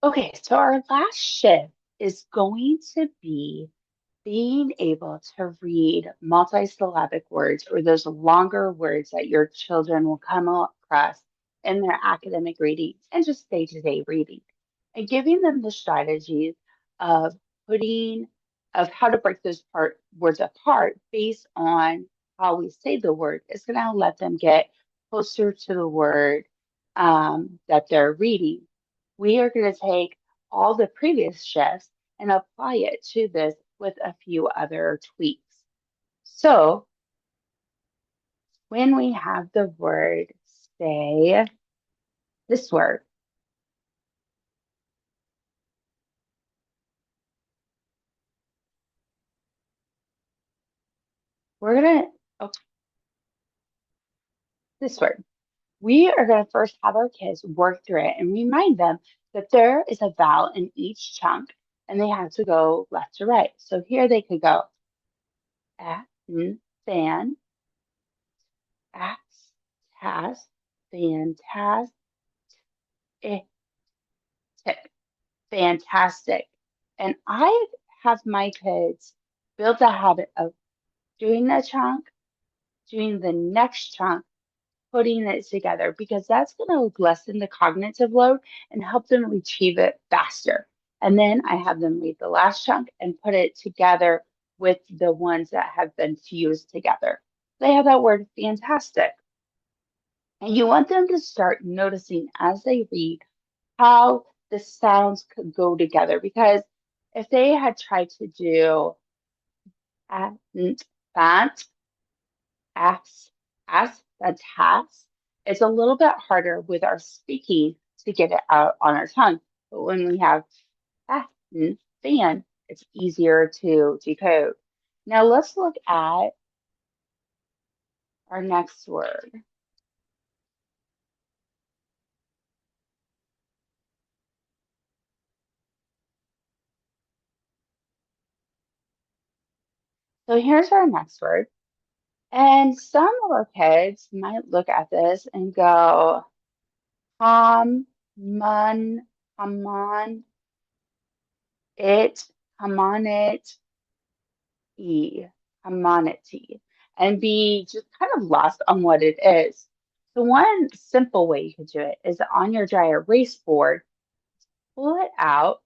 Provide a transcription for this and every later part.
Okay, so our last shift is going to be being able to read multisyllabic words or those longer words that your children will come across in their academic reading and just day-to-day reading, and giving them the strategies of putting of how to break those words apart based on how we say the word is going to let them get closer to the word that they're reading. We are going to take all the previous shifts and apply it to this with a few other tweaks. So when we have the word, say this word, we're going to, oh, this word, we are going to first have our kids work through it and remind them that there is a vowel in each chunk and they have to go left to right. So here they could go, fan, ax, tas, fantastic, fantastic. And I have my kids build the habit of doing the chunk, doing the next chunk, putting it together because that's going to lessen the cognitive load and help them retrieve it faster. And then I have them read the last chunk and put it together with the ones that have been fused together. They have that word fantastic. And you want them to start noticing as they read how the sounds could go together because if they had tried to do that, as, that's has, it's a little bit harder with our speaking to get it out on our tongue. But when we have ah, fan, it's easier to decode. Now let's look at our next word. So here's our next word. And some of our kids might look at this and go, come, mun, come on, it, come on it, e, commodity, and be just kind of lost on what it is. So one simple way you could do it is on your dry erase board, pull it out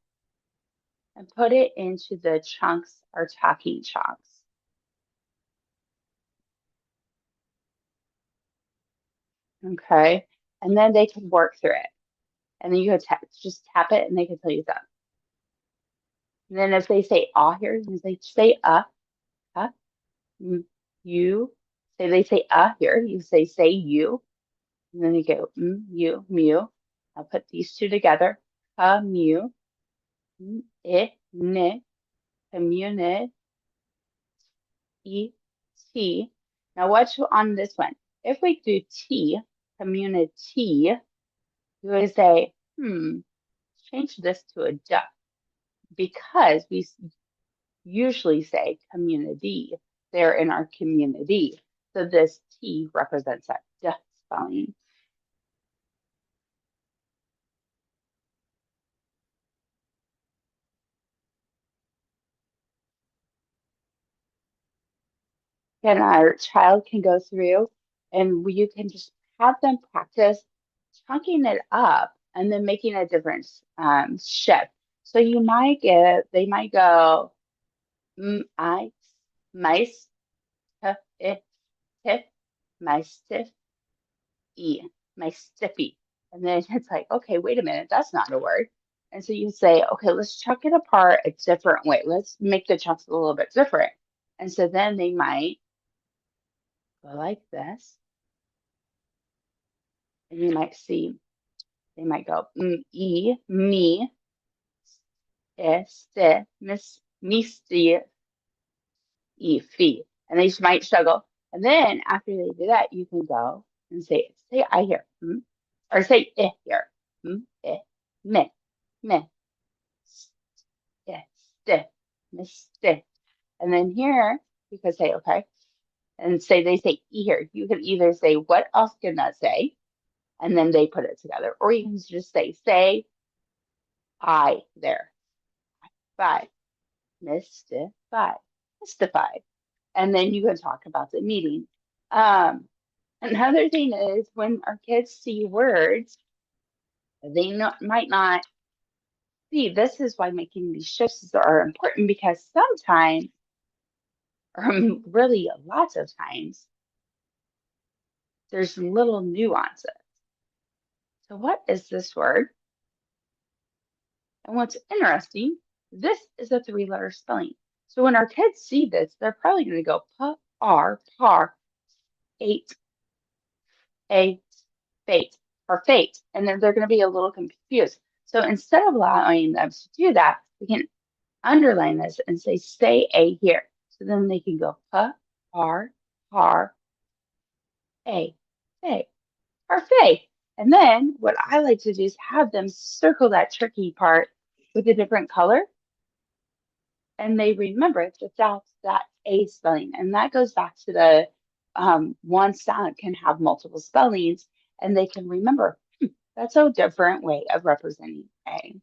and put it into the chunks or talking chunks. Okay. And then they can work through it. And then you could just tap it and they can tell you that. And then if they say ah here, you say uh, you. Say they say here, you say you. And then you go you, mu. I'll put these two together. Mu, ne, community, t. Now watch on this one. If we do t, community, you would say, change this to a duh because we usually say community. They're in our community. So this T represents that duh spelling. And our child can go through and you can just have them practice chunking it up and then making a different shift. So they might go, I, mice, it, tip, my stiff, e, my stiffy. And then it's like, okay, wait a minute, that's not a word. And so you say, okay, let's chunk it apart a different way. Let's make the chunks a little bit different. And so then they might go like this. And you might see, they might go, e, me, este, misty, e, fee. And they might struggle. And then after they do that, you can go and say I here, or say I here, I, me, me, st, mist. And then here, you could say, okay, and say they say E here. You could either say, what else can that say? And then they put it together. Or you can just say I there. Five. Mystified. Mystified. And then you can talk about the meaning. Um, Another thing is when our kids see words, they might not see. This is why making these shifts are important because sometimes, or really lots of times, there's little nuances. So, what is this word? And what's interesting, this is a three-letter spelling. So when our kids see this, they're probably going to go par, eight, a, fate, or fate. And then they're going to be a little confused. So instead of allowing them to do that, we can underline this and say a here. So then they can go par, a, parfait. And then what I like to do is have them circle that tricky part with a different color. And they remember that that's that A spelling. And that goes back to the one sound can have multiple spellings and they can remember that's a different way of representing A.